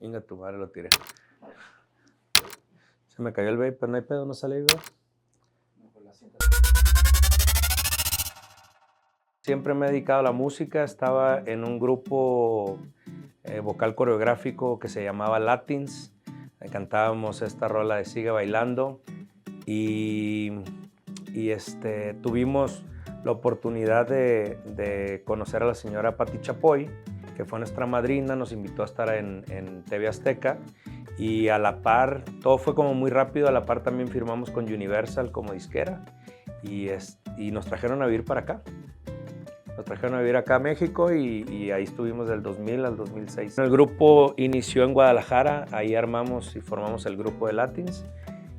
Venga, tu madre, lo tiré. Se me cayó el vape, pero no hay pedo, no sale, güey. Siempre me he dedicado a la música. Estaba en un grupo vocal coreográfico que se llamaba Latins. Cantábamos esta rola de Sigue Bailando. Y tuvimos la oportunidad de conocer a la señora Pati Chapoy, que fue nuestra madrina, nos invitó a estar en TV Azteca, y a la par, todo fue como muy rápido, a la par también firmamos con Universal como disquera, y nos trajeron a vivir para acá. Nos trajeron a vivir acá a México y ahí estuvimos del 2000 al 2006. El grupo inició en Guadalajara, ahí armamos y formamos el grupo de Latins,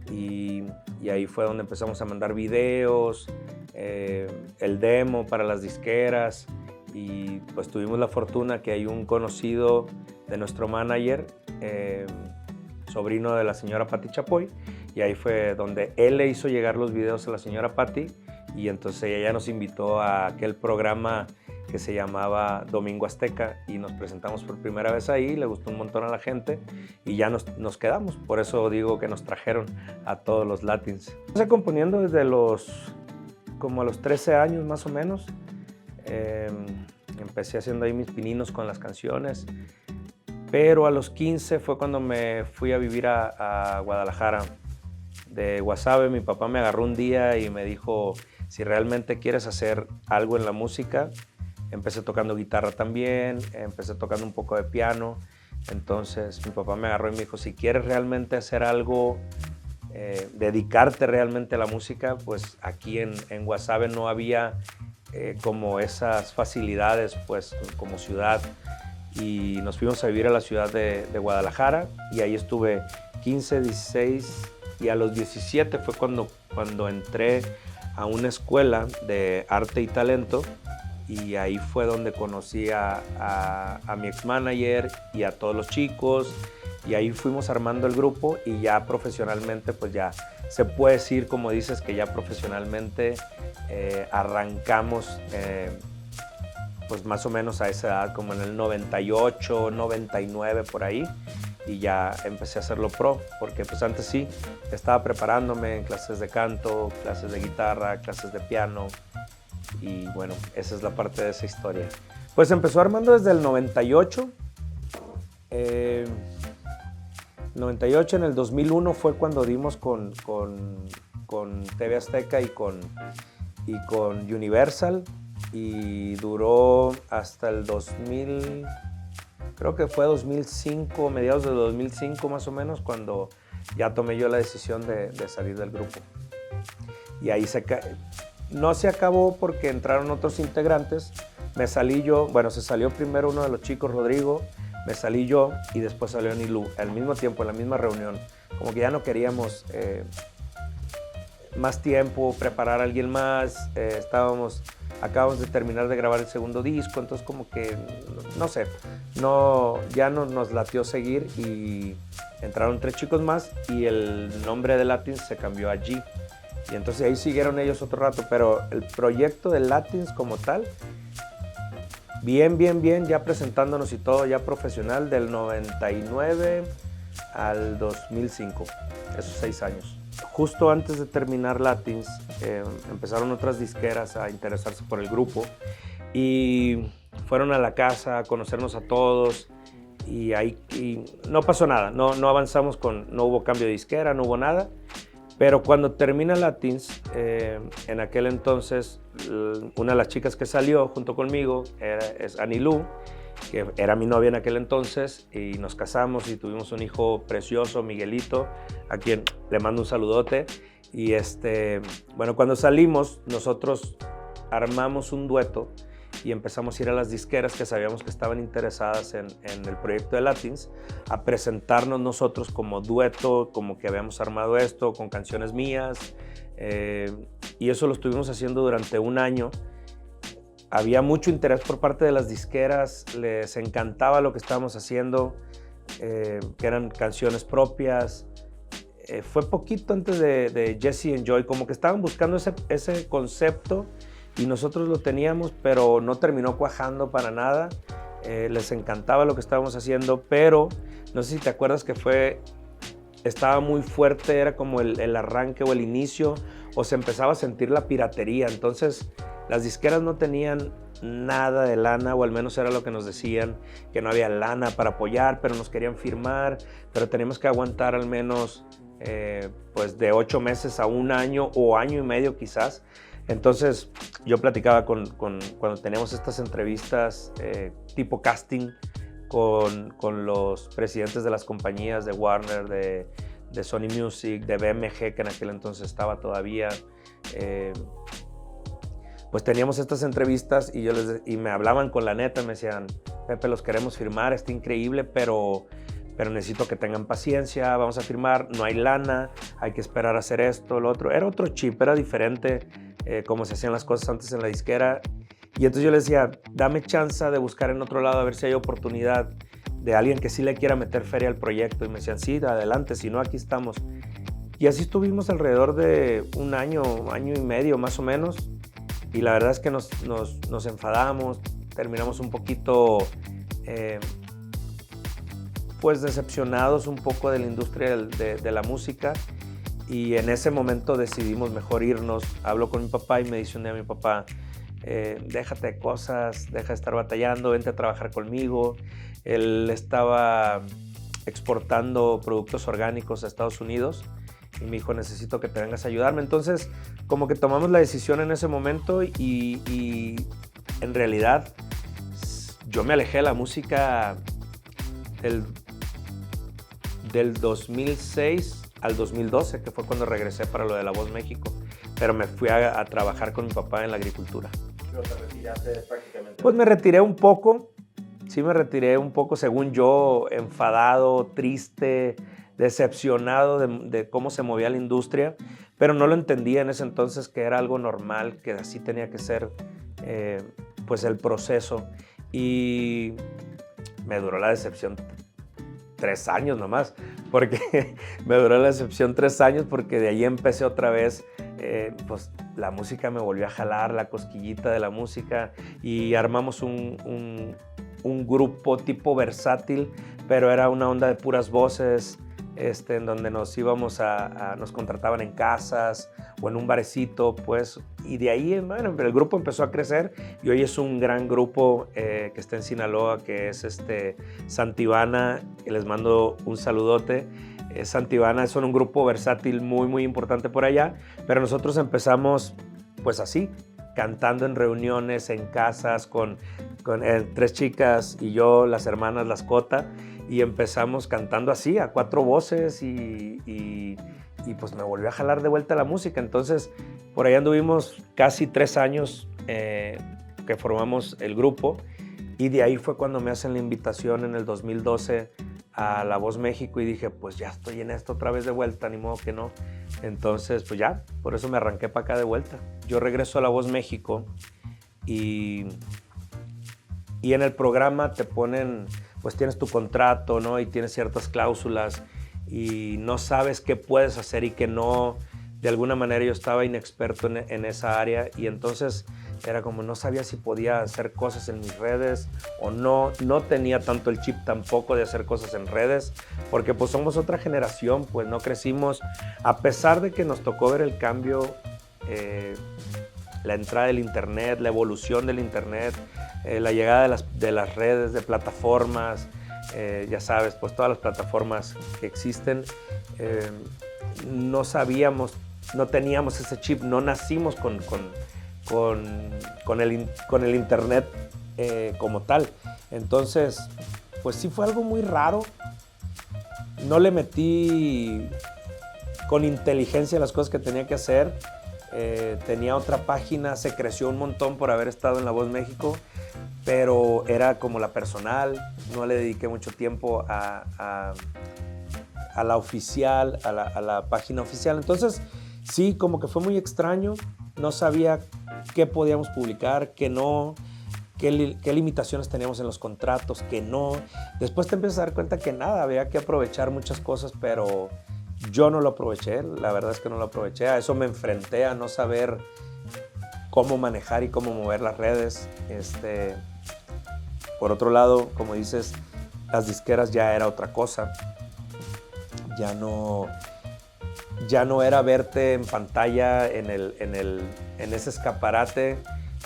y ahí fue donde empezamos a mandar videos, el demo para las disqueras, y pues tuvimos la fortuna que hay un conocido de nuestro manager, sobrino de la señora Pati Chapoy, y ahí fue donde él le hizo llegar los videos a la señora Pati, y entonces ella nos invitó a aquel programa que se llamaba Domingo Azteca, y nos presentamos por primera vez ahí, le gustó un montón a la gente y ya nos quedamos. Por eso digo que nos trajeron a todos los Latins. Empecé componiendo desde como a los 13 años más o menos. Empecé haciendo ahí mis pininos con las canciones, pero a los 15 fue cuando me fui a vivir a Guadalajara. De Guasave, mi papá me agarró un día y me dijo, si realmente quieres hacer algo en la música. Empecé tocando guitarra también, empecé tocando un poco de piano. Entonces mi papá me agarró y me dijo, si quieres realmente hacer algo, dedicarte realmente a la música, pues aquí en Guasave no había como esas facilidades, pues como ciudad. Y nos fuimos a vivir a la ciudad de Guadalajara, y ahí estuve 15, 16, y a los 17 fue cuando entré a una escuela de arte y talento, y ahí fue donde conocí a mi ex manager y a todos los chicos, y ahí fuimos armando el grupo, y ya profesionalmente pues ya se puede decir, como dices, que ya profesionalmente arrancamos pues más o menos a esa edad, como en el 98, 99 por ahí, y ya empecé a hacerlo pro, porque pues antes sí, estaba preparándome en clases de canto, clases de guitarra, clases de piano, y bueno, esa es la parte de esa historia. Pues empezó armando desde el 98, 98, en el 2001 fue cuando dimos con TV Azteca y con Universal, y duró hasta el 2000, creo que fue 2005, mediados de 2005 más o menos, cuando ya tomé yo la decisión de salir del grupo. Y ahí no se acabó porque entraron otros integrantes, me salí yo, bueno, se salió primero uno de los chicos, Rodrigo, me salí yo, y después salió Anilú, al mismo tiempo, en la misma reunión. Como que ya no queríamos más tiempo, preparar a alguien más, acabamos de terminar de grabar el segundo disco, entonces como que, no sé, ya no nos latió seguir, y entraron 3 chicos más, y el nombre de Latins se cambió a G. Y entonces ahí siguieron ellos otro rato, pero el proyecto de Latins como tal, bien, ya presentándonos y todo, ya profesional, del 99 al 2005, esos 6 años. Justo antes de terminar Latins, empezaron otras disqueras a interesarse por el grupo, y fueron a la casa a conocernos a todos, y no pasó nada, no avanzamos, no hubo cambio de disquera, no hubo nada. Pero cuando termina Latins, en aquel entonces, una de las chicas que salió junto conmigo es Anilú, que era mi novia en aquel entonces, y nos casamos y tuvimos un hijo precioso, Miguelito, a quien le mando un saludote. Y bueno, cuando salimos, nosotros armamos un dueto y empezamos a ir a las disqueras que sabíamos que estaban interesadas en el proyecto de Latins, a presentarnos nosotros como dueto, como que habíamos armado esto con canciones mías, y eso lo estuvimos haciendo durante un año. Había mucho interés por parte de las disqueras, les encantaba lo que estábamos haciendo, que eran canciones propias. Fue poquito antes de Jesse and Joy, como que estaban buscando ese concepto, y nosotros lo teníamos, pero no terminó cuajando para nada. les encantaba lo que estábamos haciendo, pero no sé si te acuerdas que estaba muy fuerte, era como el arranque o el inicio, o se empezaba a sentir la piratería. Entonces las disqueras no tenían nada de lana, o al menos era lo que nos decían, que no había lana para apoyar, pero nos querían firmar, pero teníamos que aguantar al menos pues de 8 meses a 1 año o año y medio quizás. Entonces yo platicaba cuando teníamos estas entrevistas tipo casting con los presidentes de las compañías de Warner, de Sony Music, de BMG, que en aquel entonces estaba todavía. Pues teníamos estas entrevistas y me hablaban con la neta, me decían, Pepe, los queremos firmar, está increíble, pero necesito que tengan paciencia, vamos a firmar, no hay lana, hay que esperar a hacer esto, lo otro. Era otro chip, era diferente como se hacían las cosas antes en la disquera. Y entonces yo les decía, dame chance de buscar en otro lado a ver si hay oportunidad de alguien que sí le quiera meter feria al proyecto. Y me decían, sí, adelante, si no, aquí estamos. Y así estuvimos alrededor de 1 año, año y medio más o menos. Y la verdad es que nos enfadamos, terminamos un poquito pues decepcionados un poco de la industria de la música. Y en ese momento decidimos mejor irnos. Hablo con mi papá y me dice un día mi papá, déjate de cosas, deja de estar batallando, vente a trabajar conmigo. Él estaba exportando productos orgánicos a Estados Unidos y me dijo, necesito que te vengas a ayudarme. Entonces, como que tomamos la decisión en ese momento y en realidad yo me alejé de la música del 2006 al 2012, que fue cuando regresé para lo de La Voz México, pero me fui a trabajar con mi papá en la agricultura. ¿Pero te retiraste prácticamente? Pues me retiré un poco, sí me retiré un poco, según yo, enfadado, triste, decepcionado de cómo se movía la industria, pero no lo entendía en ese entonces que era algo normal, que así tenía que ser pues el proceso. Y me duró la decepción 3 años nomás, porque me duró la decepción 3 años porque de ahí empecé otra vez, pues la música me volvió a jalar, la cosquillita de la música, y armamos un grupo tipo versátil, pero era una onda de puras voces, en donde nos íbamos nos contrataban en casas o en un barecito, pues, y de ahí, bueno, el grupo empezó a crecer y hoy es un gran grupo que está en Sinaloa, que es Santibana, que les mando un saludote. Santibana son un grupo versátil muy, muy importante por allá, pero nosotros empezamos, pues así, cantando en reuniones, en casas, con 3 chicas y yo, las hermanas Las Cota, y empezamos cantando así, a 4 voces y pues me volvió a jalar de vuelta la música. Entonces, por ahí anduvimos casi 3 años que formamos el grupo y de ahí fue cuando me hacen la invitación en el 2012 a La Voz México y dije, pues ya estoy en esto otra vez de vuelta, ni modo que no. Entonces, pues ya, por eso me arranqué para acá de vuelta. Yo regreso a La Voz México y en el programa te ponen, pues tienes tu contrato, ¿no? Y tienes ciertas cláusulas y no sabes qué puedes hacer y qué no. De alguna manera yo estaba inexperto en esa área y entonces era como no sabía si podía hacer cosas en mis redes o no. No tenía tanto el chip tampoco de hacer cosas en redes porque pues somos otra generación, pues no crecimos. A pesar de que nos tocó ver el cambio, la entrada del internet, la evolución del internet, la llegada de las redes, de plataformas, ya sabes, pues todas las plataformas que existen, no sabíamos, no teníamos ese chip, no nacimos con el internet como tal. Entonces, pues sí fue algo muy raro. No le metí con inteligencia las cosas que tenía que hacer. Tenía otra página, se creció un montón por haber estado en La Voz México, pero era como la personal, no le dediqué mucho tiempo a la oficial, a la página oficial. Entonces, sí, como que fue muy extraño, no sabía qué podíamos publicar, qué no, qué limitaciones teníamos en los contratos, qué no. Después te empiezas a dar cuenta que nada, había que aprovechar muchas cosas, pero yo no lo aproveché, la verdad es que no lo aproveché. A eso me enfrenté, a no saber cómo manejar y cómo mover las redes. Por otro lado, como dices, las disqueras ya era otra cosa. Ya no era verte en pantalla en ese escaparate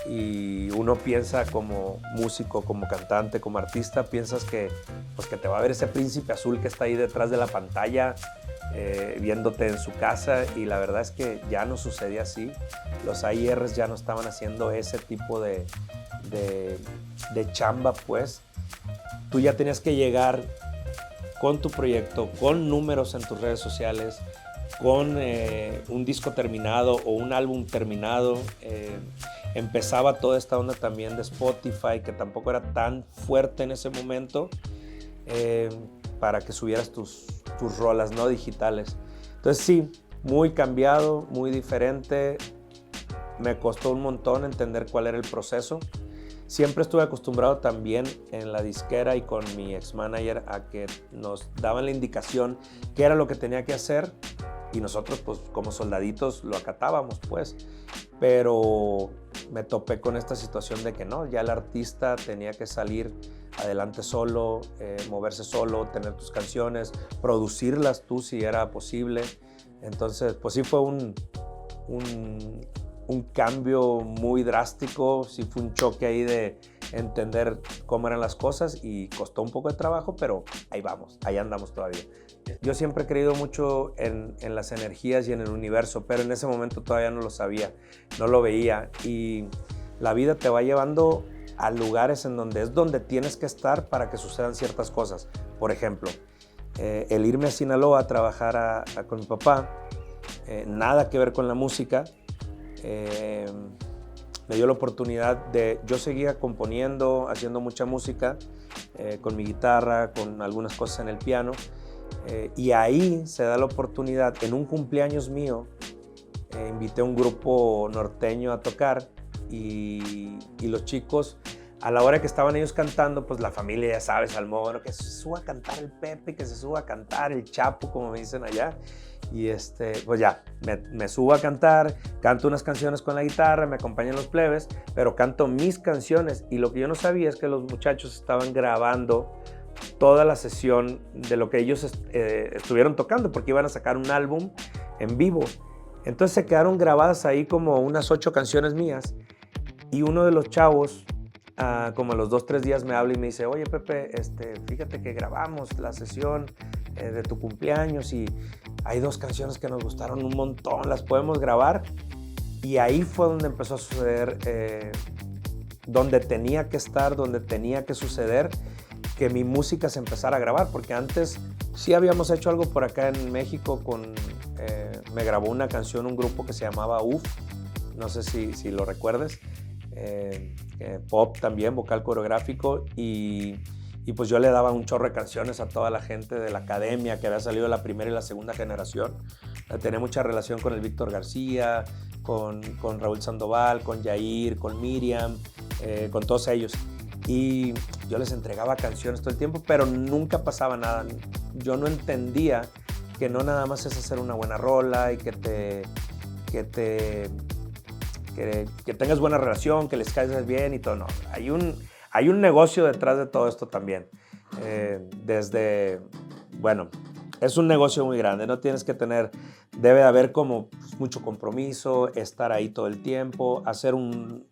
y uno piensa como músico, como cantante, como artista, piensas que te va a ver ese príncipe azul que está ahí detrás de la pantalla viéndote en su casa, y la verdad es que ya no sucedía así. Los A&Rs ya no estaban haciendo ese tipo de chamba, pues. Tú ya tenías que llegar con tu proyecto, con números en tus redes sociales, con un disco terminado o un álbum terminado. Empezaba toda esta onda también de Spotify, que tampoco era tan fuerte en ese momento, para que subieras tus rolas, ¿no?, digitales. Entonces sí, muy cambiado, muy diferente. Me costó un montón entender cuál era el proceso. Siempre estuve acostumbrado también en la disquera y con mi ex manager a que nos daban la indicación qué era lo que tenía que hacer, y nosotros, pues, como soldaditos lo acatábamos, pues. Pero me topé con esta situación de que no, ya el artista tenía que salir adelante solo, moverse solo, tener tus canciones, producirlas tú si era posible. Entonces, pues sí fue un cambio muy drástico, sí fue un choque ahí de entender cómo eran las cosas, y costó un poco de trabajo, pero ahí vamos, ahí andamos todavía. Yo siempre he creído mucho en las energías y en el universo, pero en ese momento todavía no lo sabía, no lo veía, y la vida te va llevando a lugares en donde es donde tienes que estar para que sucedan ciertas cosas. Por ejemplo, el irme a Sinaloa a trabajar con mi papá, nada que ver con la música, me dio la oportunidad de... Yo seguía componiendo, haciendo mucha música, con mi guitarra, con algunas cosas en el piano, y ahí se da la oportunidad, en un cumpleaños mío, invité a un grupo norteño a tocar, y los chicos, a la hora que estaban ellos cantando, pues la familia, ya sabes, al modo, que se suba a cantar el Pepe, que se suba a cantar el Chapo, como me dicen allá. Y pues ya, me subo a cantar, canto unas canciones con la guitarra, me acompañan los plebes, pero canto mis canciones. Y lo que yo no sabía es que los muchachos estaban grabando toda la sesión de lo que ellos estuvieron tocando, porque iban a sacar un álbum en vivo. Entonces se quedaron grabadas ahí como unas 8 canciones mías, y uno de los chavos, como a los 2-3 días me habla y me dice: oye, Pepe, fíjate que grabamos la sesión de tu cumpleaños y hay 2 canciones que nos gustaron un montón, ¿las podemos grabar? Y ahí fue donde empezó a suceder, donde tenía que estar, donde tenía que suceder, que mi música se empezara a grabar, porque antes sí habíamos hecho algo por acá en México, me grabó una canción un grupo que se llamaba UF, no sé si lo recuerdes, pop también, vocal coreográfico, y pues yo le daba un chorro de canciones a toda la gente de la academia que había salido de la primera y la segunda generación. Tenía mucha relación con el Víctor García, con Raúl Sandoval, con Yair, con Miriam, con todos ellos. Y yo les entregaba canciones todo el tiempo, pero nunca pasaba nada. Yo no entendía que no nada más es hacer una buena rola y que tengas buena relación, que les caigas bien y todo. No, hay un negocio detrás de todo esto también. Bueno, es un negocio muy grande, no tienes que debe de haber como mucho compromiso, estar ahí todo el tiempo, hacer un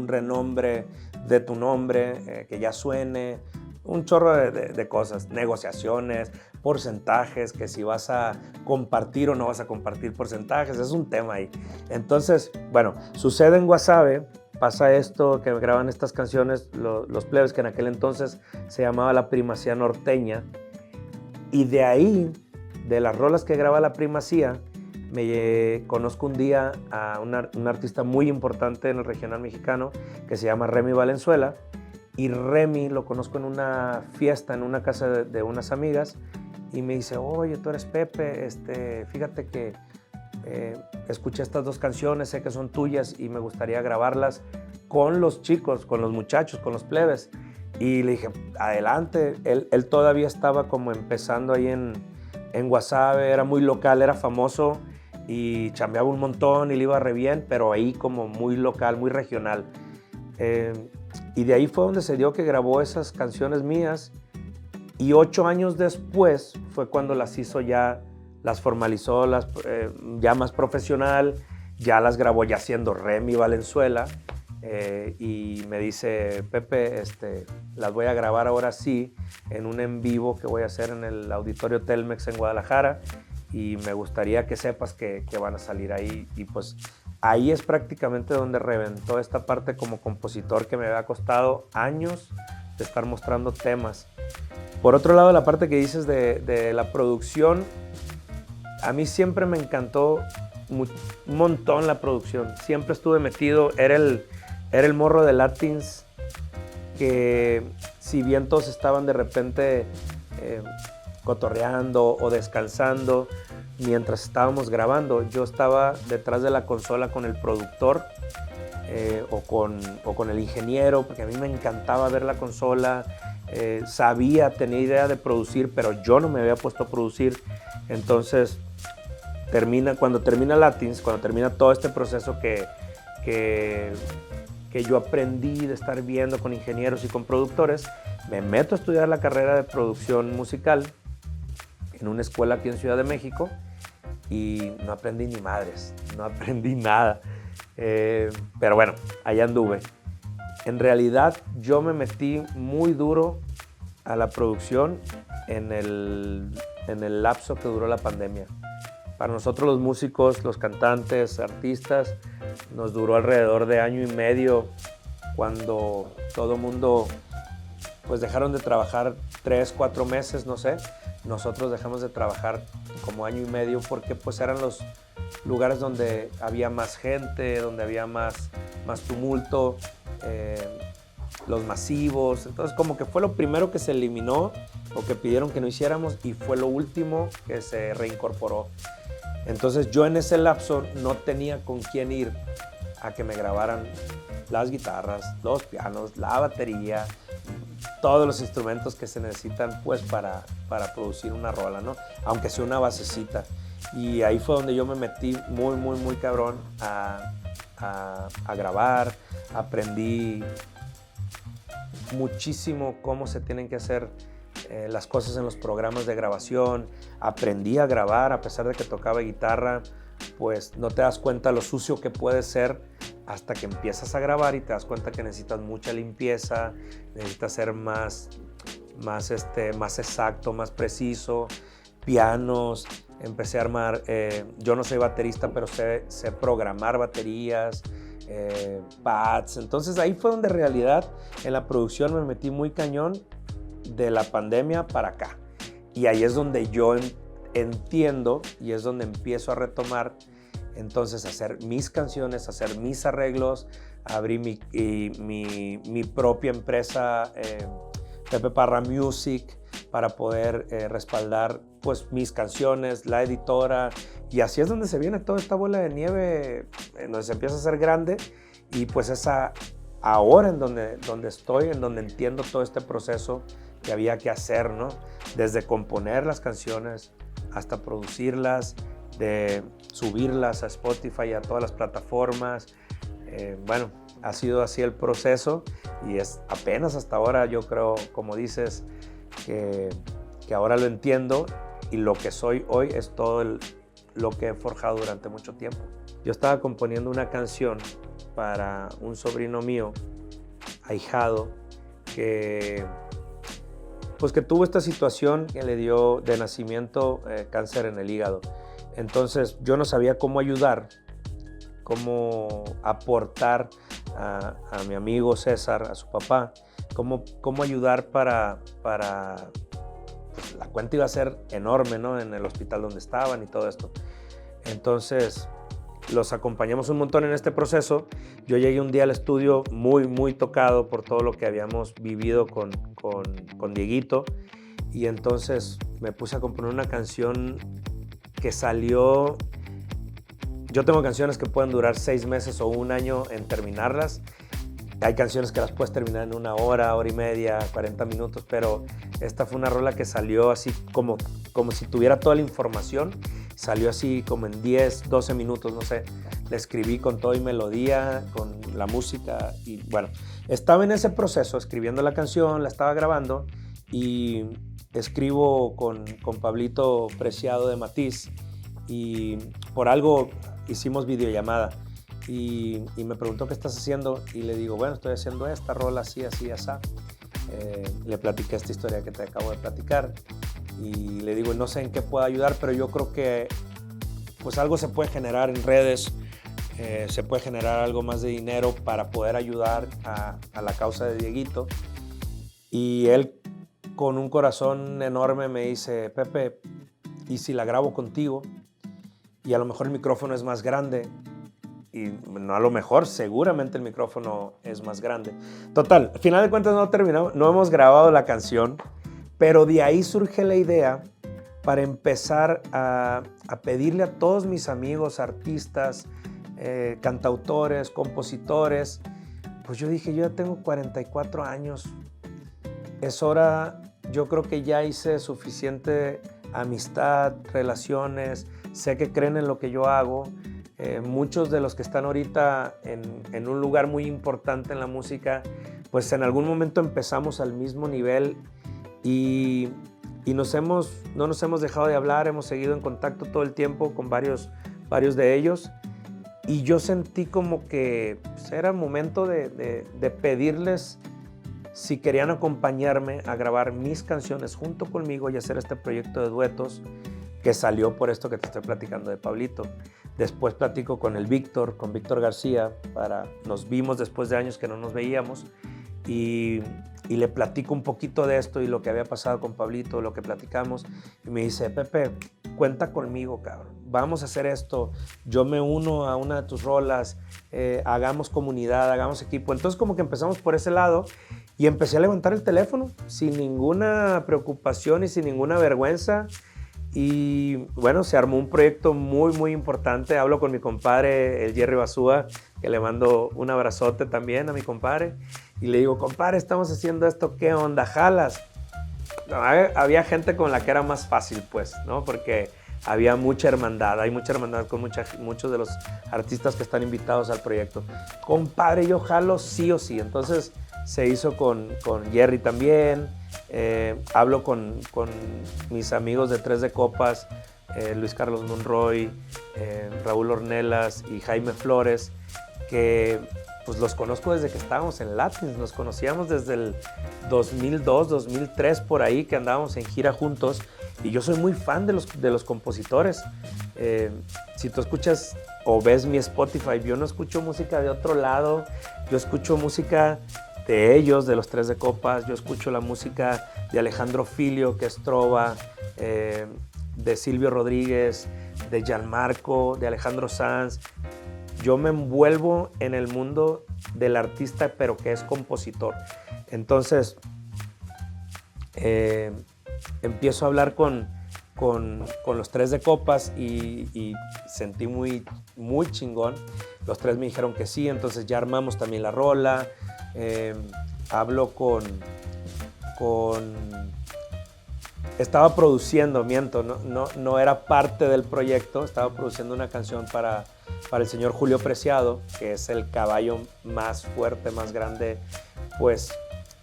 renombre de tu nombre, que ya suene, un chorro de cosas, negociaciones, porcentajes, que si vas a compartir o no vas a compartir porcentajes, es un tema ahí. Entonces, bueno, sucede en Guasave, pasa esto, que me graban estas canciones, los plebes, que en aquel entonces se llamaba La Primacía Norteña, y de ahí, de las rolas que graba La Primacía, conozco un día a un artista muy importante en el regional mexicano que se llama Remy Valenzuela, y Remy lo conozco en una fiesta, en una casa de unas amigas, y me dice: oye, tú eres Pepe, fíjate que escuché estas 2 canciones, sé que son tuyas y me gustaría grabarlas con los chicos, con los muchachos, con los plebes. Y le dije: adelante. Él todavía estaba como empezando ahí en Guasave, era muy local, era famoso y chambeaba un montón y le iba re bien, pero ahí como muy local, muy regional. Y de ahí fue donde se dio que grabó esas canciones mías. Y 8 años después fue cuando las hizo ya, las formalizó ya más profesional, ya las grabó ya siendo Remy Valenzuela. Y me dice, Pepe, las voy a grabar ahora sí en un en vivo que voy a hacer en el Auditorio Telmex en Guadalajara, y me gustaría que sepas que van a salir ahí. Y pues ahí es prácticamente donde reventó esta parte como compositor que me había costado años de estar mostrando temas. Por otro lado, la parte que dices de la producción, a mí siempre me encantó un montón la producción. Siempre estuve metido, era el morro de Latins, que si bien todos estaban de repente cotorreando o descansando mientras estábamos grabando, yo estaba detrás de la consola con el productor o con el ingeniero, porque a mí me encantaba ver la consola. Tenía idea de producir, pero yo no me había puesto a producir. Entonces cuando termina Latins, cuando termina todo este proceso que yo aprendí de estar viendo con ingenieros y con productores, me meto a estudiar la carrera de producción musical en una escuela aquí en Ciudad de México, y no aprendí ni madres, no aprendí nada. Pero bueno, allá anduve. En realidad yo me metí muy duro a la producción en el lapso que duró la pandemia. Para nosotros los músicos, los cantantes, artistas, nos duró alrededor de 1 año y medio, cuando todo el mundo pues dejaron de trabajar 3, 4 meses, no sé. Nosotros dejamos de trabajar como 1 año y medio, porque pues eran los lugares donde había más gente, donde había más tumulto, los masivos. Entonces como que fue lo primero que se eliminó o que pidieron que no hiciéramos, y fue lo último que se reincorporó. Entonces yo en ese lapso no tenía con quién ir a que me grabaran las guitarras, los pianos, la batería, todos los instrumentos que se necesitan pues para producir una rola, ¿no? Aunque sea una basecita. Y ahí fue donde yo me metí muy cabrón a grabar. Aprendí muchísimo cómo se tienen que hacer las cosas en los programas de grabación. Aprendí a grabar, a pesar de que tocaba guitarra, pues no te das cuenta lo sucio que puede ser hasta que empiezas a grabar y te das cuenta que necesitas mucha limpieza, necesitas ser más exacto, más preciso. Pianos, empecé a armar, yo no soy baterista, pero sé programar baterías, pads. Entonces ahí fue donde en realidad en la producción me metí muy cañón de la pandemia para acá. Y ahí es donde yo entiendo, y es donde empiezo a retomar entonces a hacer mis canciones, a hacer mis arreglos. Abrí mi propia empresa, Pepe Parra Music, para poder respaldar pues mis canciones, la editora. Y así es donde se viene toda esta bola de nieve, donde se empieza a hacer grande. Y pues es ahora en donde estoy, en donde entiendo todo este proceso que había que hacer, ¿no? Desde componer las canciones hasta producirlas, de subirlas a Spotify y a todas las plataformas. Bueno, ha sido así el proceso, y es apenas hasta ahora, yo creo, como dices, que ahora lo entiendo, y lo que soy hoy es todo lo que he forjado durante mucho tiempo. Yo estaba componiendo una canción para un sobrino mío, ahijado, que tuvo esta situación que le dio de nacimiento cáncer en el hígado. Entonces yo no sabía cómo ayudar, cómo aportar a mi amigo César, a su papá, cómo ayudar para pues, la cuenta iba a ser enorme, ¿no? En el hospital donde estaban y todo esto. Entonces los acompañamos un montón en este proceso. Yo llegué un día al estudio muy tocado por todo lo que habíamos vivido con Dieguito, y entonces me puse a componer una canción que salió. Yo tengo canciones que pueden durar 6 meses o 1 año en terminarlas. Hay canciones que las puedes terminar en 1 hora, hora y media, 40 minutos, pero esta fue una rola que salió así como si tuviera toda la información. Salió así como en 10, 12 minutos, no sé. La escribí con todo y melodía, con la música. Y bueno, estaba en ese proceso, escribiendo la canción, la estaba grabando y escribo con Pablito Preciado de Matiz y por algo hicimos videollamada y me preguntó qué estás haciendo y le digo, bueno, estoy haciendo esta rola así, así, así. Le platiqué esta historia que te acabo de platicar y le digo, no sé en qué puedo ayudar, pero yo creo que pues algo se puede generar en redes, se puede generar algo más de dinero para poder ayudar a la causa de Dieguito. Y él con un corazón enorme me dice, Pepe, ¿y si la grabo contigo? Y a lo mejor el micrófono es más grande. Y no a lo mejor, seguramente el micrófono es más grande. Total, al final de cuentas no terminamos, no hemos grabado la canción, pero de ahí surge la idea para empezar a pedirle a todos mis amigos, artistas, cantautores, compositores. Pues yo dije, yo ya tengo 44 años, es hora, yo creo que ya hice suficiente amistad, relaciones, sé que creen en lo que yo hago. Muchos de los que están ahorita en un lugar muy importante en la música, pues en algún momento empezamos al mismo nivel y no nos hemos dejado de hablar, hemos seguido en contacto todo el tiempo con varios de ellos y yo sentí como que pues, era momento de pedirles si querían acompañarme a grabar mis canciones junto conmigo y hacer este proyecto de duetos que salió por esto que te estoy platicando de Pablito. Después platico con Víctor García, nos vimos después de años que no nos veíamos y le platico un poquito de esto y lo que había pasado con Pablito, lo que platicamos y me dice, Pepe, cuenta conmigo, cabrón, vamos a hacer esto, yo me uno a una de tus rolas, hagamos comunidad, hagamos equipo. Entonces como que empezamos por ese lado y empecé a levantar el teléfono sin ninguna preocupación y sin ninguna vergüenza. Y bueno, se armó un proyecto muy, muy importante. Hablo con mi compadre, el Jerry Basúa, que le mando un abrazote también a mi compadre. Y le digo, compadre, estamos haciendo esto, ¿qué onda? ¿Jalas? No, había gente con la que era más fácil, pues, ¿no? Porque había mucha hermandad, hay mucha hermandad con muchos de los artistas que están invitados al proyecto. Compadre, yo jalo sí o sí. Entonces se hizo con Jerry también. Hablo con mis amigos de Tres de Copas, Luis Carlos Monroy, Raúl Ornelas y Jaime Flores, que pues los conozco desde que estábamos en Latins, nos conocíamos desde el 2002, 2003 por ahí, que andábamos en gira juntos y yo soy muy fan de los compositores. Si tú escuchas o ves mi Spotify, yo no escucho música de otro lado, yo escucho música de ellos, de los Tres de Copas. Yo escucho la música de Alejandro Filio, que es trova, de Silvio Rodríguez, de Gianmarco, de Alejandro Sanz. Yo me envuelvo en el mundo del artista, pero que es compositor. Entonces, empiezo a hablar con los Tres de Copas y sentí muy, muy chingón. Los tres me dijeron que sí, entonces ya armamos también la rola. Hablo estaba produciendo, no era parte del proyecto, estaba produciendo una canción para el señor Julio Preciado, que es el caballo más fuerte, más grande, pues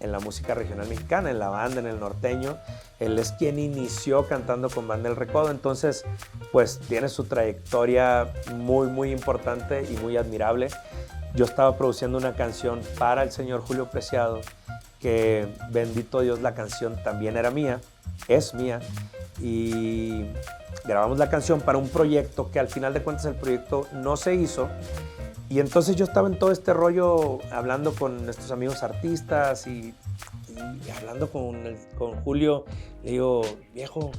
en la música regional mexicana, en la banda, en el norteño. Él es quien inició cantando con Banda El Recodo, entonces pues tiene su trayectoria muy, muy importante y muy admirable. Yo estaba produciendo una canción para el señor Julio Preciado, que bendito Dios, la canción también era mía, es mía, y grabamos la canción para un proyecto que al final de cuentas el proyecto no se hizo. Y entonces yo estaba en todo este rollo hablando con nuestros amigos artistas y hablando con Julio. Le digo, viejo,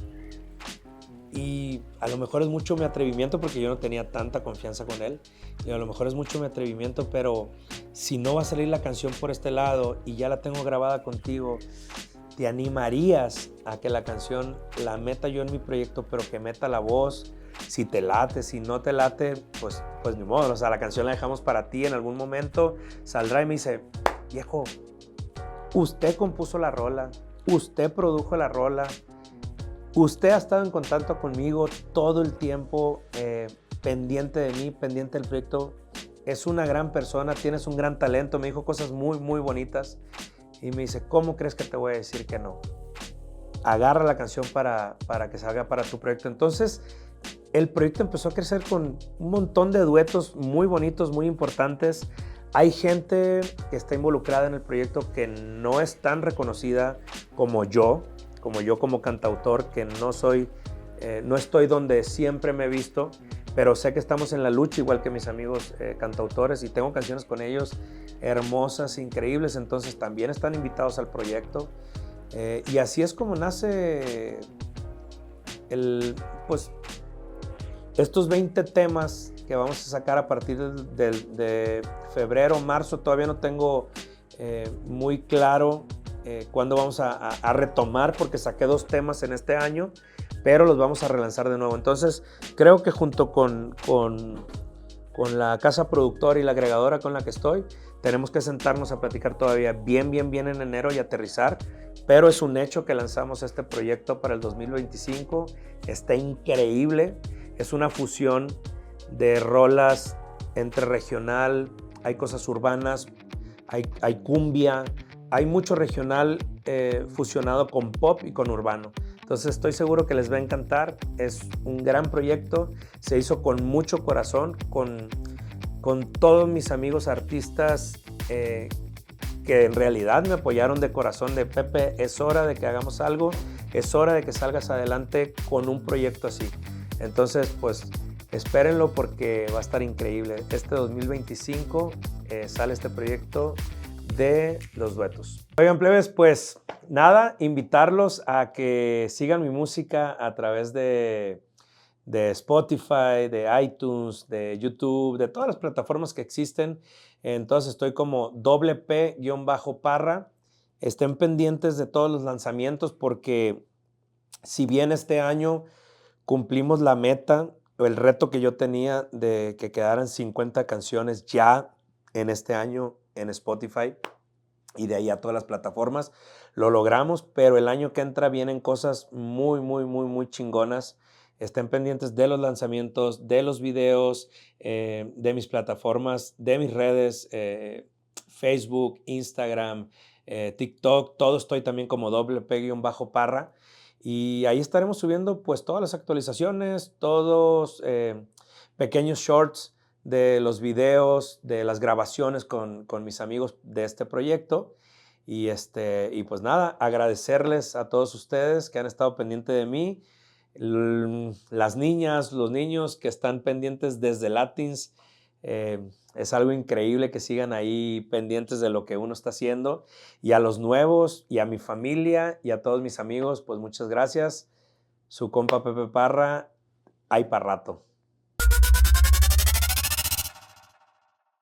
y a lo mejor es mucho mi atrevimiento porque yo no tenía tanta confianza con él. Y a lo mejor es mucho mi atrevimiento, pero si no va a salir la canción por este lado y ya la tengo grabada contigo, ¿te animarías a que la canción la meta yo en mi proyecto, pero que meta la voz? Si te late, si no te late, pues ni modo. O sea, la canción la dejamos para ti, en algún momento saldrá. Y me dice, viejo, usted compuso la rola, usted produjo la rola, usted ha estado en contacto conmigo todo el tiempo, pendiente de mí, pendiente del proyecto. es una gran persona, tienes un gran talento, me dijo cosas muy, muy bonitas y me dice, ¿cómo crees que te voy a decir que no? Agarra la canción para que salga para tu proyecto. Entonces, el proyecto empezó a crecer con un montón de duetos muy bonitos, muy importantes. Hay gente que está involucrada en el proyecto que no es tan reconocida como yo como cantautor, que no estoy donde siempre me he visto, pero sé que estamos en la lucha igual que mis amigos cantautores y tengo canciones con ellos hermosas, increíbles, entonces también están invitados al proyecto. Y así es como nace pues, estos 20 temas que vamos a sacar a partir de febrero, marzo. Todavía no tengo muy claro cuándo vamos a retomar, porque saqué 2 temas en este año, pero los vamos a relanzar de nuevo. Entonces, creo que junto con la casa productora y la agregadora con la que estoy, tenemos que sentarnos a platicar todavía bien en enero y aterrizar, pero es un hecho que lanzamos este proyecto para el 2025. Está increíble, es una fusión de rolas entre regional, hay cosas urbanas, hay cumbia, hay mucho regional fusionado con pop y con urbano. Entonces estoy seguro que les va a encantar, es un gran proyecto, se hizo con mucho corazón, con todos mis amigos artistas que en realidad me apoyaron de corazón, de Pepe, es hora de que hagamos algo, es hora de que salgas adelante con un proyecto así. Entonces, pues espérenlo porque va a estar increíble. Este 2025 sale este proyecto de los duetos. Oigan, plebes, pues nada, invitarlos a que sigan mi música a través de Spotify, de iTunes, de YouTube, de todas las plataformas que existen. Entonces estoy como P_Parra. Estén pendientes de todos los lanzamientos porque si bien este año cumplimos la meta o el reto que yo tenía de que quedaran 50 canciones ya en este año en Spotify y de ahí a todas las plataformas, lo logramos, pero el año que entra vienen cosas muy chingonas. Estén pendientes de los lanzamientos, de los videos, de mis plataformas, de mis redes, Facebook, Instagram, TikTok, todo estoy también como P_Parra. Y ahí estaremos subiendo pues todas las actualizaciones, todos pequeños shorts de los videos, de las grabaciones con mis amigos de este proyecto. Y pues nada, agradecerles a todos ustedes que han estado pendientes de mí, las niñas, los niños que están pendientes desde Latins. Es algo increíble que sigan ahí pendientes de lo que uno está haciendo. Y a los nuevos, y a mi familia, y a todos mis amigos, pues muchas gracias. Su compa Pepe Parra, hay para rato.